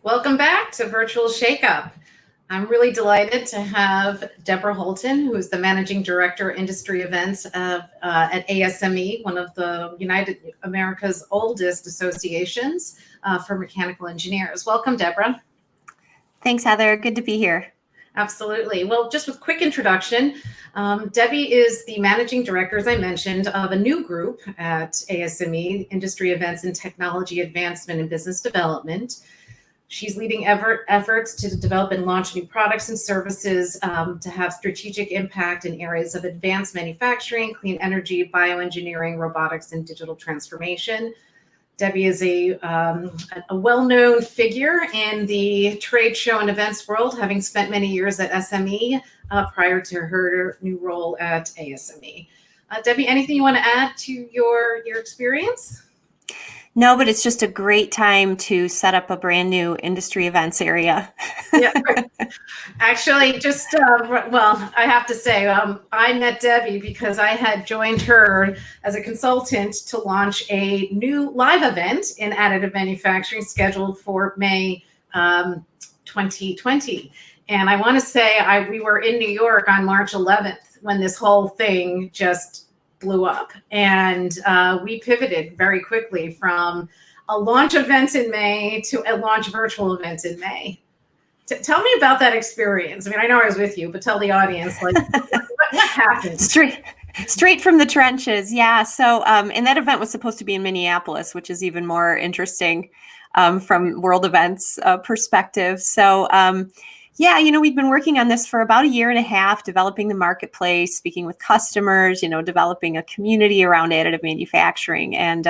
Welcome back to Virtual Shakeup. I'm really delighted to have Deborah Holton, who is the Managing Director, Industry Events at ASME, one of the United America's oldest associations for mechanical engineers. Welcome, Deborah. Thanks, Heather. Good to be here. Absolutely. Well, just with quick introduction, Debbie is the Managing Director, as I mentioned, of a new group at ASME, Industry Events and Technology Advancement and Business Development. She's leading efforts to develop and launch new products and services to have strategic impact in areas of advanced manufacturing, clean energy, bioengineering, robotics, and digital transformation. Debbie is a well-known figure in the trade show and events world, having spent many years at SME prior to her new role at ASME. Debbie, anything you want to add to your experience? No, but it's just a great time to set up a brand new industry events area. Yeah, actually, I have to say, I met Debbie because I had joined her as a consultant to launch a new live event in additive manufacturing scheduled for May 2020. And I want to say we were in New York on March 11th when this whole thing just blew up, and we pivoted very quickly from a launch event in May to a launch virtual event in May. Tell me about that experience. I mean, I know I was with you, but tell the audience, like, what happened? Straight from the trenches. Yeah. So, and that event was supposed to be in Minneapolis, which is even more interesting from World Events perspective. So, yeah, we've been working on this for about a year and a half, developing the marketplace, speaking with customers, developing a community around additive manufacturing. And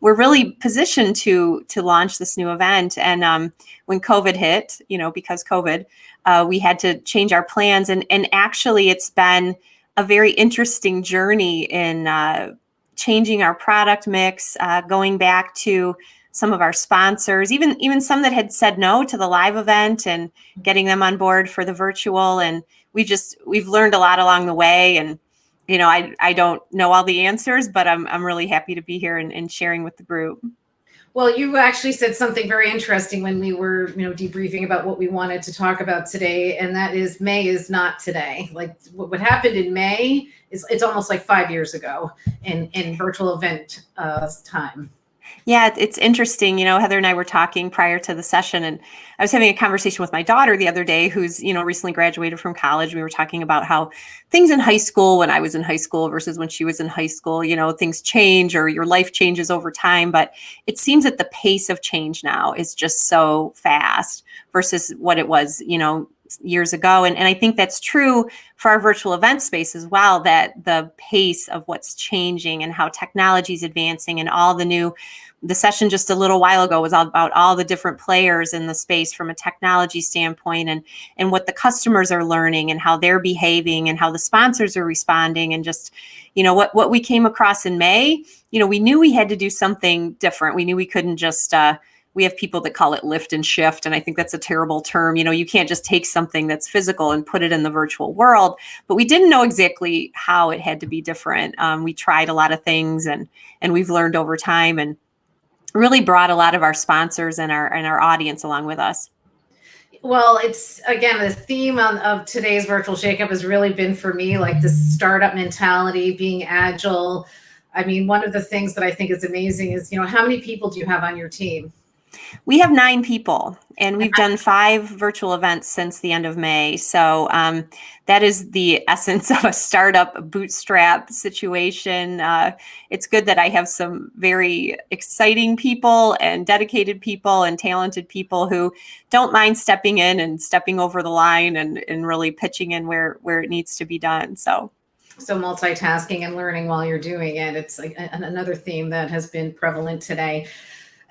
we're really positioned to launch this new event. And when COVID hit, because COVID, we had to change our plans. And actually, it's been a very interesting journey in changing our product mix, going back to some of our sponsors, even some that had said no to the live event, and getting them on board for the virtual. And we've learned a lot along the way. And, I don't know all the answers, but I'm really happy to be here and sharing with the group. Well, you actually said something very interesting when we were, debriefing about what we wanted to talk about today. And that is, May is not today. Like what happened in May it's almost like 5 years ago in virtual event time. Yeah, it's interesting. Heather and I were talking prior to the session, and I was having a conversation with my daughter the other day, who's, recently graduated from college. We were talking about how things in high school, when I was in high school versus when she was in high school, things change, or your life changes over time. But it seems that the pace of change now is just so fast versus what it was, years ago. And I think that's true for our virtual event space as well, that the pace of what's changing and how technology is advancing, and all the session just a little while ago was all about all the different players in the space from a technology standpoint, and what the customers are learning and how they're behaving and how the sponsors are responding. And just, what we came across in May, we knew we had to do something different. We knew we couldn't just, we have people that call it lift and shift, and I think that's a terrible term. You can't just take something that's physical and put it in the virtual world, but we didn't know exactly how it had to be different. We tried a lot of things, and we've learned over time, and really brought a lot of our sponsors and our audience along with us. Well, it's, again, the theme of today's Virtual Shakeup has really been, for me, like this startup mentality, being agile. I mean, one of the things that I think is amazing is, how many people do you have on your team? We have 9 people, and we've done 5 virtual events since the end of May. So that is the essence of a startup bootstrap situation. It's good that I have some very exciting people and dedicated people and talented people who don't mind stepping in and stepping over the line and really pitching in where it needs to be done. So multitasking and learning while you're doing it. It's like another theme that has been prevalent today.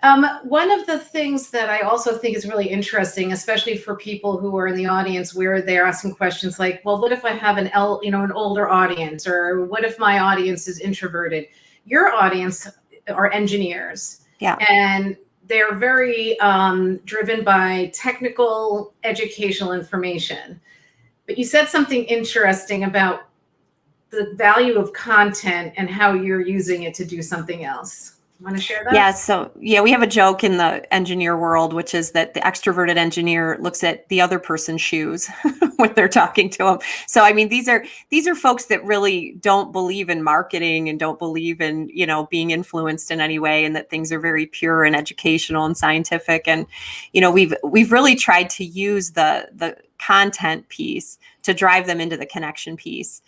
One of the things that I also think is really interesting, especially for people who are in the audience, where they're asking questions like, well, what if I have an older audience, or what if my audience is introverted? Your audience are engineers. Yeah. And they're very driven by technical educational information. But you said something interesting about the value of content and how you're using it to do something else. Want to share that? Yeah. So yeah, we have a joke in the engineer world, which is that the extroverted engineer looks at the other person's shoes when they're talking to them. So I mean, these are folks that really don't believe in marketing and don't believe in, being influenced in any way, and that things are very pure and educational and scientific. And we've really tried to use the content piece to drive them into the connection piece.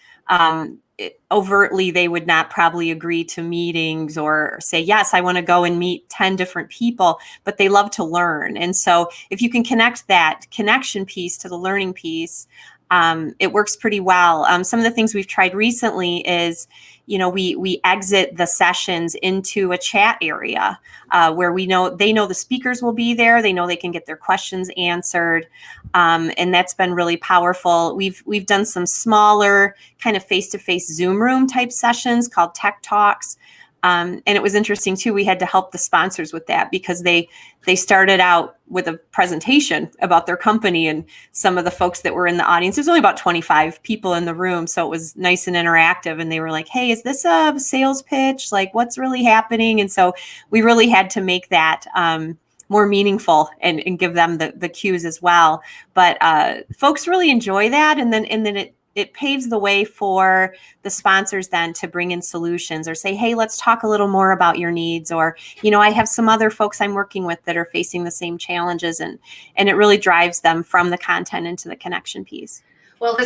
Overtly, they would not probably agree to meetings or say, yes, I want to go and meet 10 different people, but they love to learn. And so if you can connect that connection piece to the learning piece, it works pretty well. Some of the things we've tried recently is, we exit the sessions into a chat area where they know the speakers will be there. They know they can get their questions answered. And that's been really powerful. We've done some smaller kind of face-to-face Zoom room type sessions called Tech Talks. And it was interesting too. We had to help the sponsors with that because they started out with a presentation about their company, and some of the folks that were in the audience, there's only about 25 people in the room. So it was nice and interactive. And they were like, hey, is this a sales pitch? Like, what's really happening? And so we really had to make that more meaningful and give them the cues as well. But folks really enjoy that. And then it paves the way for the sponsors then to bring in solutions or say, hey, let's talk a little more about your needs. Or, I have some other folks I'm working with that are facing the same challenges, and it really drives them from the content into the connection piece. Well,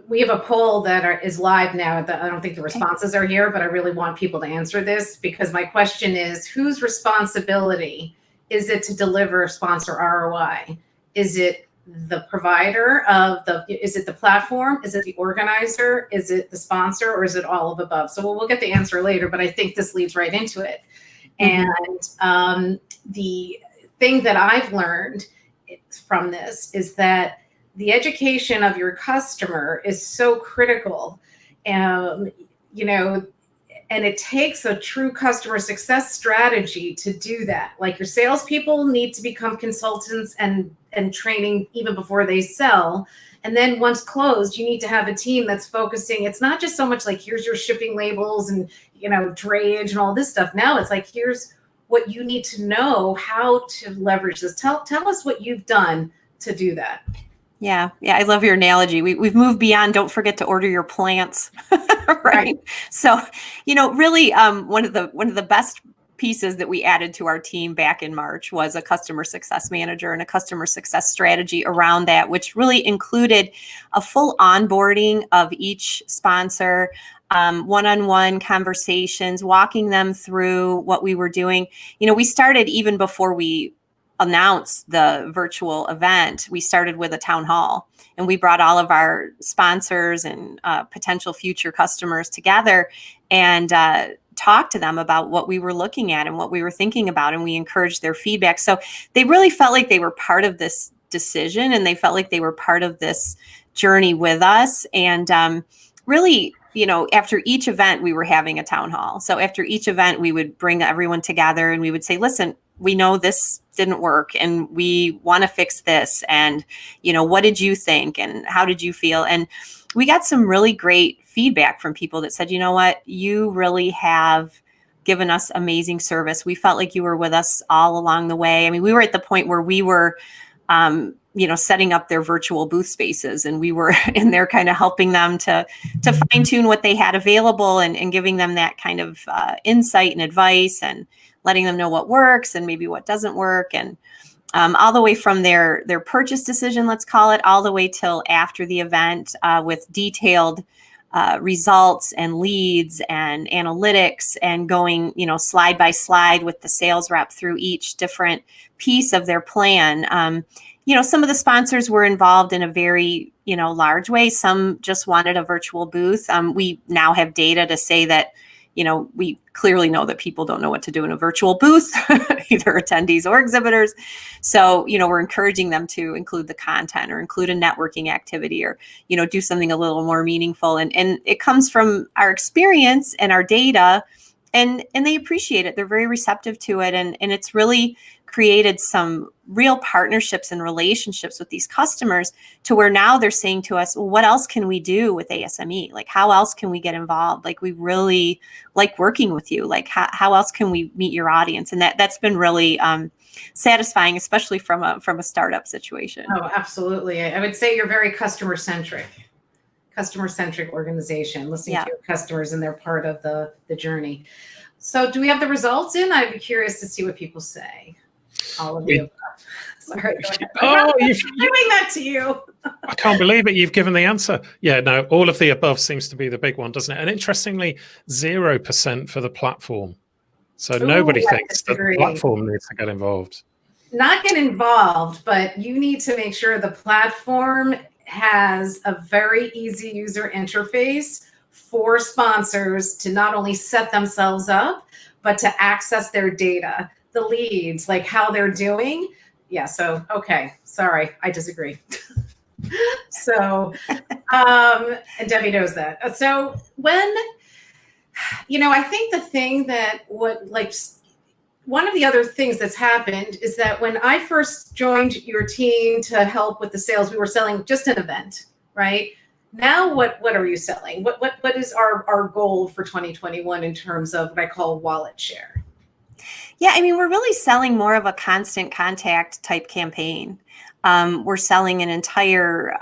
we have a poll that is live now. I don't think the responses are here, but I really want people to answer this because my question is, whose responsibility is it to deliver sponsor ROI? Is it the provider is it the platform? Is it the organizer? Is it the sponsor, or is it all of above? So we'll get the answer later, but I think this leads right into it. Mm-hmm. And the thing that I've learned from this is that the education of your customer is so critical. And it takes a true customer success strategy to do that. Like, your salespeople need to become consultants and training even before they sell. And then once closed, you need to have a team that's focusing. It's not just so much like, here's your shipping labels and, drayage and all this stuff. Now it's like, here's what you need to know how to leverage this. Tell us what you've done to do that. Yeah. I love your analogy. We've moved beyond, don't forget to order your plants. Right. So, really, one of the best pieces that we added to our team back in March was a customer success manager and a customer success strategy around that, which really included a full onboarding of each sponsor, one-on-one conversations, walking them through what we were doing. We started even before we announced the virtual event. We started with a town hall, and we brought all of our sponsors and potential future customers together and talked to them about what we were looking at and what we were thinking about, and we encouraged their feedback. So they really felt like they were part of this decision, and they felt like they were part of this journey with us. And really, after each event, we were having a town hall. So after each event, we would bring everyone together and we would say, listen, we know this didn't work and we want to fix this. And, what did you think? And how did you feel? And we got some really great feedback from people that said, you know what, you really have given us amazing service. We felt like you were with us all along the way. I mean, we were at the point where we were, setting up their virtual booth spaces, and we were in there kind of helping them to fine tune what they had available and giving them that kind of insight and advice and letting them know what works and maybe what doesn't work. And all the way from their purchase decision, let's call it, all the way till after the event with detailed results and leads and analytics, and going, slide by slide with the sales rep through each different piece of their plan. Some of the sponsors were involved in a very, large way. Some just wanted a virtual booth. We now have data to say that, we clearly know that people don't know what to do in a virtual booth, either attendees or exhibitors. So, we're encouraging them to include the content or include a networking activity or, do something a little more meaningful. And it comes from our experience and our data, and they appreciate it. They're very receptive to it. And it's really created some real partnerships and relationships with these customers to where now they're saying to us, well, what else can we do with ASME? Like, how else can we get involved? Like, we really like working with you. Like, how else can we meet your audience? And that's been really satisfying, especially from a startup situation. Oh, absolutely. I would say you're very customer-centric organization, listening to your customers, and they're part of the journey. So do we have the results in? I'd be curious to see what people say. All of you. Sorry. Oh, I'm doing that to you. I can't believe it. You've given the answer. Yeah, no, all of the above seems to be the big one, doesn't it? And interestingly, 0% for the platform. So nobody thinks that the platform needs to get involved. Not get involved, but you need to make sure the platform has a very easy user interface for sponsors to not only set themselves up, but to access their data, the leads, like how they're doing. Yeah, so, okay, sorry, I disagree. So, and Debbie knows that. So when, I think the thing that one of the other things that's happened is that when I first joined your team to help with the sales, we were selling just an event, right? Now, what are you selling? What is our goal for 2021 in terms of what I call wallet share? Yeah, I mean, we're really selling more of a constant contact type campaign. We're selling an entire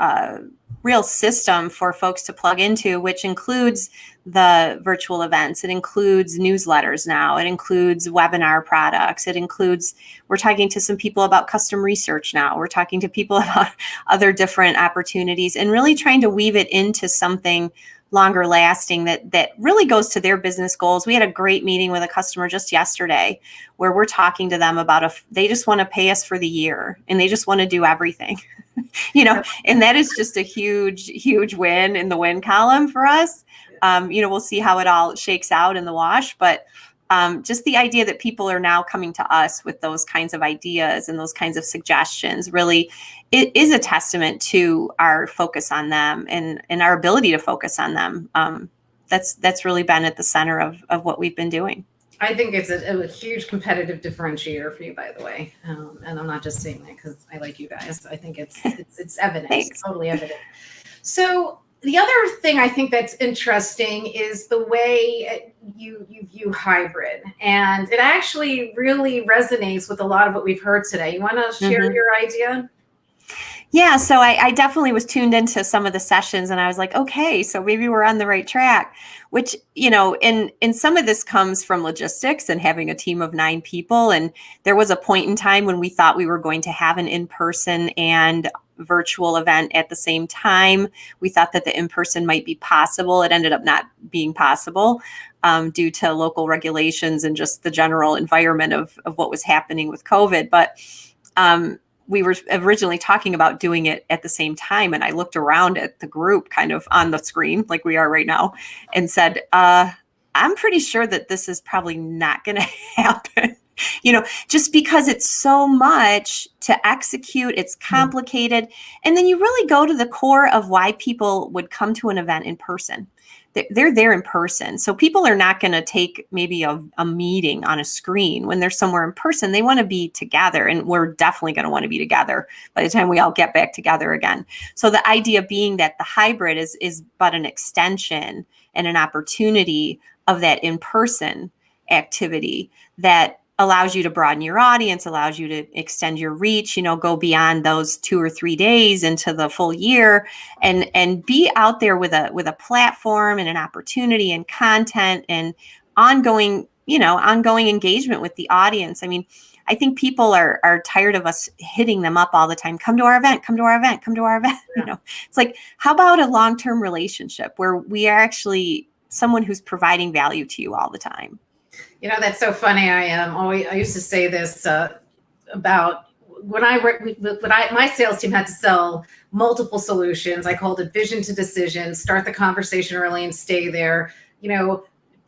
real system for folks to plug into, which includes the virtual events. It includes newsletters now. It includes webinar products. It includes, we're talking to some people about custom research now. We're talking to people about other different opportunities and really trying to weave it into something longer lasting that really goes to their business goals. We had a great meeting with a customer just yesterday where we're talking to them about they just want to pay us for the year and they just want to do everything, and that is just a huge, huge win in the win column for us. We'll see how it all shakes out in the wash, but just the idea that people are now coming to us with those kinds of ideas and those kinds of suggestions really, it is a testament to our focus on them and our ability to focus on them. That's really been at the center of what we've been doing. I think it's a huge competitive differentiator for you, by the way. And I'm not just saying that because I like you guys. I think it's evident. It's totally evident. So the other thing I think that's interesting is the way you view hybrid. And it actually really resonates with a lot of what we've heard today. You want to share your idea? Yeah, so I definitely was tuned into some of the sessions and I was like, okay, so maybe we're on the right track, which, and some of this comes from logistics and having a team of 9 people. And there was a point in time when we thought we were going to have an in-person and virtual event at the same time. We thought that the in-person might be possible. It ended up not being possible due to local regulations and just the general environment of what was happening with COVID. But we were originally talking about doing it at the same time. And I looked around at the group kind of on the screen like we are right now and said, I'm pretty sure that this is probably not going to happen. Just because it's so much to execute, it's complicated. And then you really go to the core of why people would come to an event in person. They're there in person. So people are not going to take maybe a meeting on a screen when they're somewhere in person. They want to be together, and we're definitely going to want to be together by the time we all get back together again. So the idea being that the hybrid is but an extension and an opportunity of that in-person activity that allows you to broaden your audience, allows you to extend your reach, go beyond those 2 or 3 days into the full year and be out there with a platform and an opportunity and content and ongoing engagement with the audience. I mean, I think people are tired of us hitting them up all the time. Come to our event, come to our event, come to our event. Yeah. It's like, how about a long-term relationship where we are actually someone who's providing value to you all the time? That's so funny. I used to say this about when my sales team had to sell multiple solutions. I called it vision to decision, start the conversation early and stay there.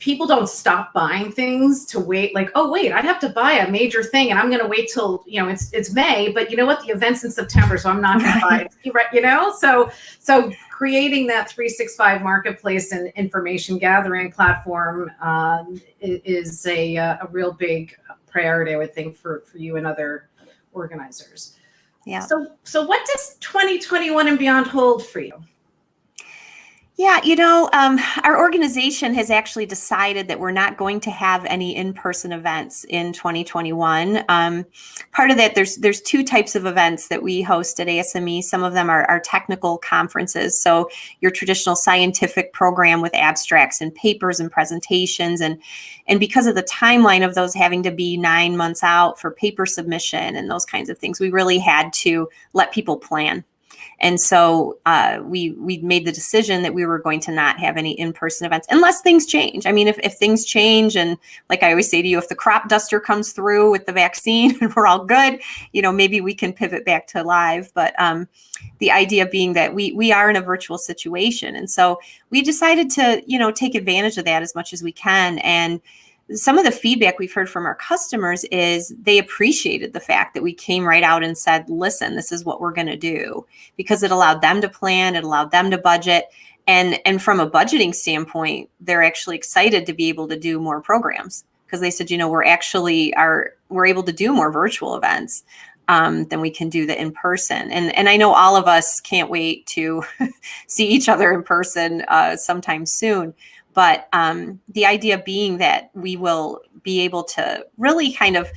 People don't stop buying things to wait like, oh, wait, I'd have to buy a major thing and I'm going to wait till, it's May, but you know what? The event's in September, so I'm not going to buy it. So creating that 365 marketplace and information gathering platform is a real big priority, I would think, for you and other organizers. Yeah. So what does 2021 and beyond hold for you? Yeah, our organization has actually decided that we're not going to have any in-person events in 2021. Part of that, there's two types of events that we host at ASME. Some of them are technical conferences. So your traditional scientific program with abstracts and papers and presentations. And because of the timeline of those having to be 9 months out for paper submission and those kinds of things, we really had to let people plan. And so we made the decision that we were going to not have any in-person events unless things change. I mean, if things change, and like I always say to you, if the crop duster comes through with the vaccine and we're all good, maybe we can pivot back to live. But the idea being that we are in a virtual situation. And so we decided to, take advantage of that as much as we can. And some of the feedback we've heard from our customers is they appreciated the fact that we came right out and said, listen, this is what we're going to do, because it allowed them to plan, it allowed them to budget. And from a budgeting standpoint, they're actually excited to be able to do more programs, because they said, we're able to do more virtual events than we can do the in-person. And I know all of us can't wait to see each other in person sometime soon. But the idea being that we will be able to really kind of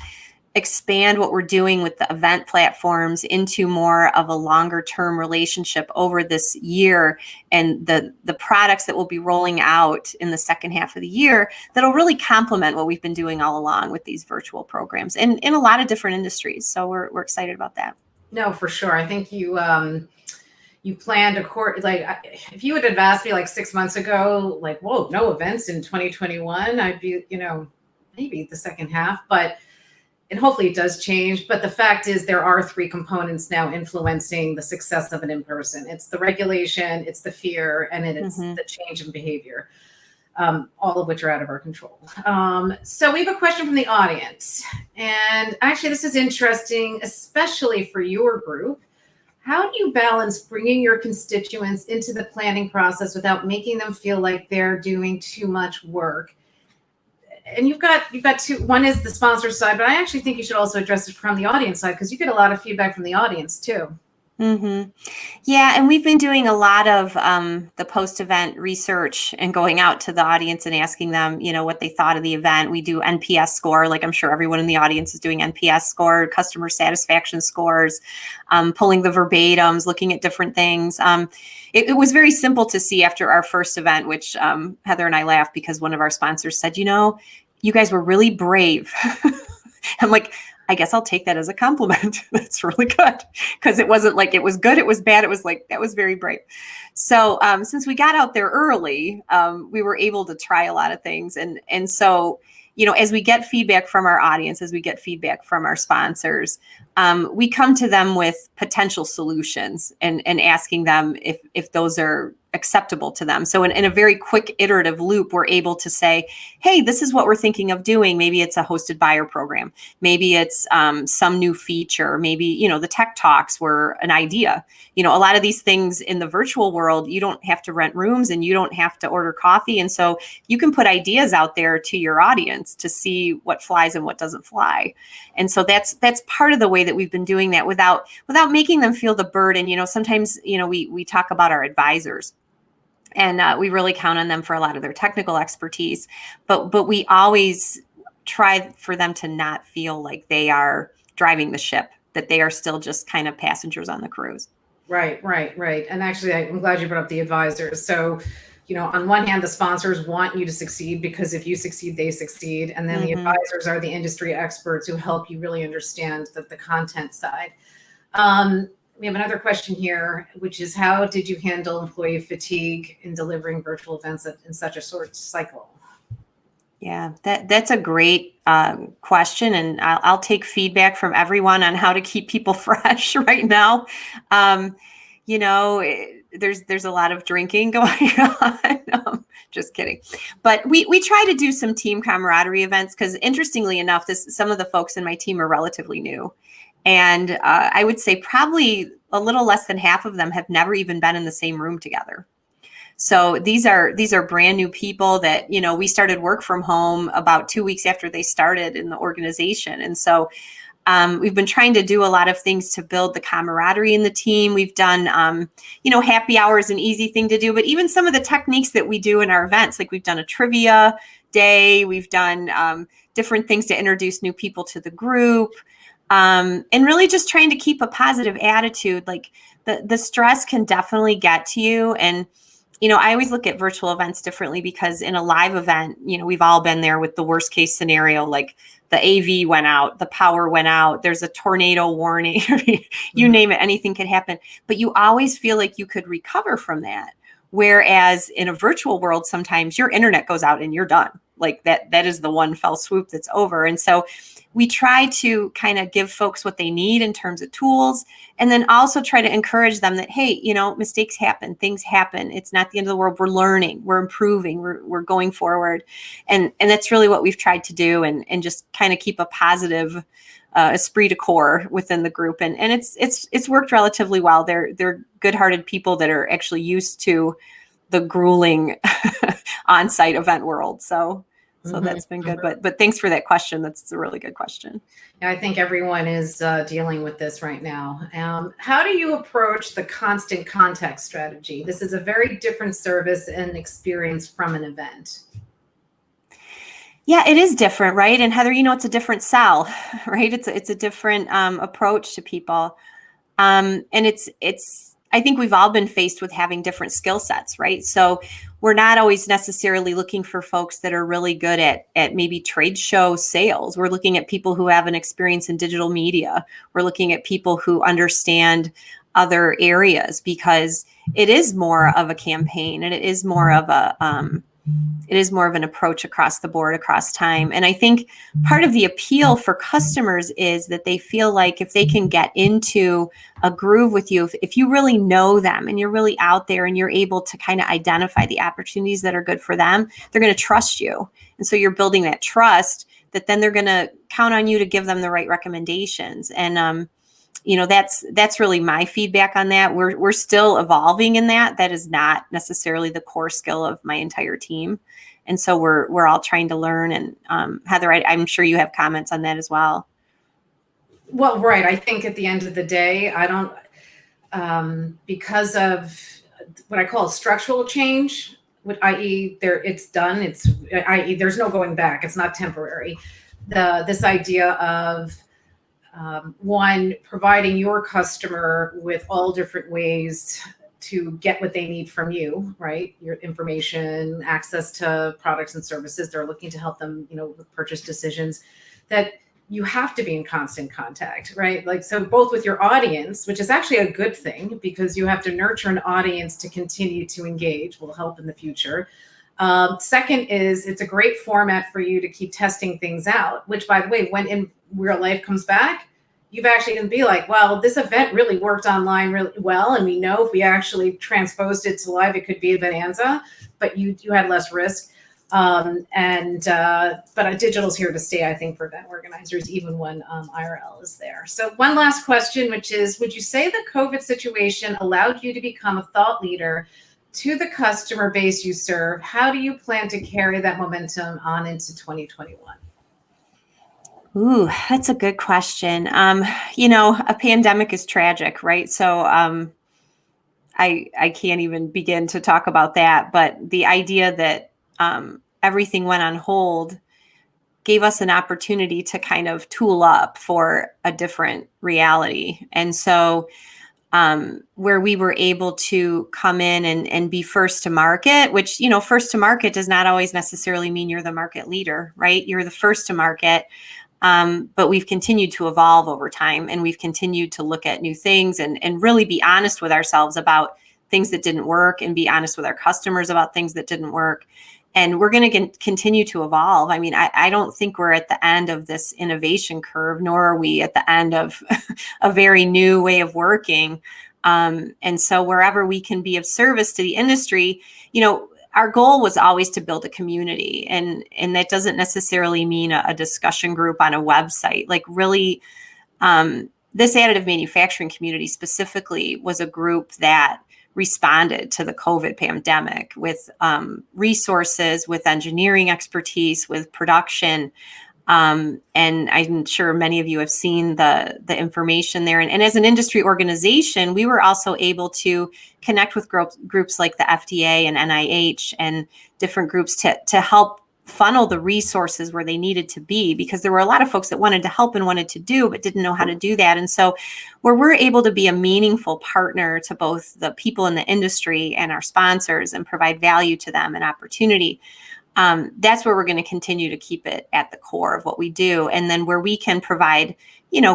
expand what we're doing with the event platforms into more of a longer term relationship over this year, and the products that we'll be rolling out in the second half of the year that'll really complement what we've been doing all along with these virtual programs and in a lot of different industries. So we're excited about that. No, for sure. I think you planned if you would have asked me like 6 months ago, like, whoa, no events in 2021, I'd be, maybe the second half, and hopefully it does change. But the fact is there are three components now influencing the success of an in-person. It's the regulation, it's the fear, and it's the change in behavior, all of which are out of our control. So we have a question from the audience. And actually, this is interesting, especially for your group. How do you balance bringing your constituents into the planning process without making them feel like they're doing too much work? And you've got two. One is the sponsor side, but I actually think you should also address it from the audience side, because you get a lot of feedback from the audience too. Mm-hmm. Yeah, and we've been doing a lot of the post-event research and going out to the audience and asking them, what they thought of the event. We do NPS score, like I'm sure everyone in the audience is doing NPS score, customer satisfaction scores, pulling the verbatims, looking at different things. It was very simple to see after our first event, which Heather and I laughed because one of our sponsors said, you guys were really brave. I'm like, I guess I'll take that as a compliment. That's really good, because it wasn't like it was good, it was bad. It was like, that was very brave. So since we got out there early, we were able to try a lot of things. And so, as we get feedback from our audience, as we get feedback from our sponsors, we come to them with potential solutions and asking them if those are acceptable to them. So in a very quick iterative loop, we're able to say, hey, this is what we're thinking of doing. Maybe it's a hosted buyer program. Maybe it's some new feature. Maybe, the tech talks were an idea. A lot of these things in the virtual world, you don't have to rent rooms and you don't have to order coffee. And so you can put ideas out there to your audience to see what flies and what doesn't fly. And so that's part of the way that we've been doing that without making them feel the burden. Sometimes, we talk about our advisors. And we really count on them for a lot of their technical expertise, but we always try for them to not feel like they are driving the ship, that they are still just kind of passengers on the cruise. Right. And actually, I'm glad you brought up the advisors. So, on one hand, the sponsors want you to succeed, because if you succeed, they succeed. And then the advisors are the industry experts who help you really understand the content side. We have another question here, which is, how did you handle employee fatigue in delivering virtual events in such a short cycle? Yeah, that's a great question. And I'll take feedback from everyone on how to keep people fresh right now. There's a lot of drinking going on. Just kidding. But we try to do some team camaraderie events, because interestingly enough, some of the folks in my team are relatively new. And I would say probably a little less than half of them have never even been in the same room together. So these are brand new people that, we started work from home about 2 weeks after they started in the organization. And so we've been trying to do a lot of things to build the camaraderie in the team. We've done, happy hour is an easy thing to do, but even some of the techniques that we do in our events, like we've done a trivia day, we've done different things to introduce new people to the group, and really just trying to keep a positive attitude. Like the stress can definitely get to you. And I always look at virtual events differently, because in a live event, we've all been there with the worst case scenario, like the AV went out, the power went out, there's a tornado warning, you name it, anything could happen. But you always feel like you could recover from that. Whereas in a virtual world, sometimes your internet goes out and you're done. Like that is the one fell swoop that's over. And so we try to kind of give folks what they need in terms of tools, and then also try to encourage them that, hey, mistakes happen, things happen. It's not the end of the world. We're learning, we're improving, we're going forward. And that's really what we've tried to do, and just kind of keep a positive esprit de corps within the group. And it's worked relatively well. They're good-hearted people that are actually used to the grueling on-site event world. So that's been good. But thanks for that question. That's a really good question. I think everyone is dealing with this right now. How do you approach the constant contact strategy? This is a very different service and experience from an event. Yeah, it is different, right? And Heather, it's a different sell, right? It's a different approach to people. And I think we've all been faced with having different skill sets, right? So we're not always necessarily looking for folks that are really good at maybe trade show sales. We're looking at people who have an experience in digital media. We're looking at people who understand other areas, because it is more of a campaign, and it is more of an approach across the board, across time. And I think part of the appeal for customers is that they feel like if they can get into a groove with you, if you really know them and you're really out there and you're able to kind of identify the opportunities that are good for them, they're going to trust you. And so you're building that trust that then they're going to count on you to give them the right recommendations. And, that's really my feedback on that. We're still evolving in that. That is not necessarily the core skill of my entire team. And so we're all trying to learn. And Heather, I'm sure you have comments on that as well. Well, right. I think at the end of the day, I don't, because of what I call structural change, i.e. it's done. i.e. there's no going back. It's not temporary. This idea of one, providing your customer with all different ways to get what they need from you, right? Your information, access to products and services. They're looking to help them, with purchase decisions, that you have to be in constant contact, right? Like, so both with your audience, which is actually a good thing, because you have to nurture an audience to continue to engage, will help in the future. Second is, it's a great format for you to keep testing things out, which, by the way, when in real life comes back, you've actually going to be like, well, this event really worked online really well. And we know if we actually transposed it to live, it could be a bonanza, but you had less risk. But digital's here to stay, I think, for event organizers, even when IRL is there. So one last question, which is, would you say the COVID situation allowed you to become a thought leader to the customer base you serve? How do you plan to carry that momentum on into 2021? Ooh, that's a good question. A pandemic is tragic, right? So I can't even begin to talk about that. But the idea that everything went on hold gave us an opportunity to kind of tool up for a different reality. And so where we were able to come in and be first to market, which, first to market does not always necessarily mean you're the market leader, right? You're the first to market. But we've continued to evolve over time, and we've continued to look at new things and really be honest with ourselves about things that didn't work, and be honest with our customers about things that didn't work. And we're going to continue to evolve. I mean, I don't think we're at the end of this innovation curve, nor are we at the end of a very new way of working. And so wherever we can be of service to the industry, our goal was always to build a community, and that doesn't necessarily mean a discussion group on a website. Like, really, this additive manufacturing community specifically was a group that responded to the COVID pandemic with resources, with engineering expertise, with production. And I'm sure many of you have seen the information there. And as an industry organization, we were also able to connect with groups like the FDA and NIH and different groups to help funnel the resources where they needed to be, because there were a lot of folks that wanted to help and wanted to do, but didn't know how to do that. And so where we're able to be a meaningful partner to both the people in the industry and our sponsors and provide value to them and opportunity, that's where we're going to continue to keep it at the core of what we do. And then where we can provide,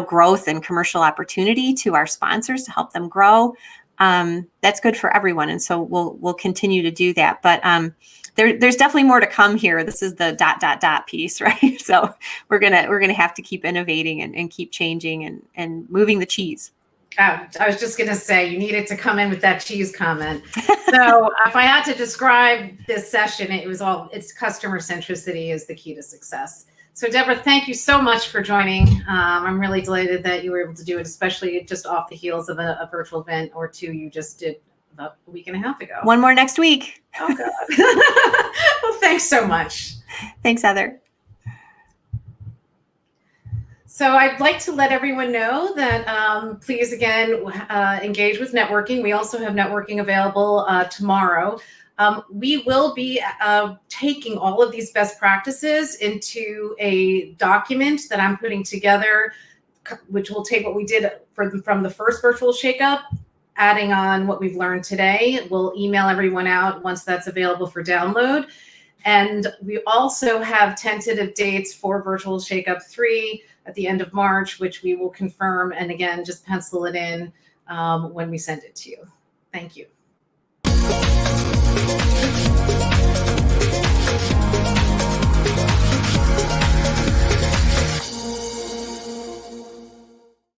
growth and commercial opportunity to our sponsors to help them grow, that's good for everyone. And so we'll continue to do that. But there's definitely more to come here. This is the ... piece, right? So we're gonna have to keep innovating and keep changing and moving the cheese. I was just going to say, you needed to come in with that cheese comment. So if I had to describe this session, it's customer centricity is the key to success. So Deborah, thank you so much for joining. I'm really delighted that you were able to do it, especially just off the heels of a virtual event or two you just did about a week and a half ago. One more next week. Oh, God. Well, thanks so much. Thanks, Heather. So I'd like to let everyone know that please, again, engage with networking. We also have networking available tomorrow. We will be taking all of these best practices into a document that I'm putting together, which will take what we did from the first virtual shakeup, adding on what we've learned today. We'll email everyone out once that's available for download. And we also have tentative dates for Virtual Shakeup 3 at the end of March, which we will confirm. And again, just pencil it in when we send it to you. Thank you.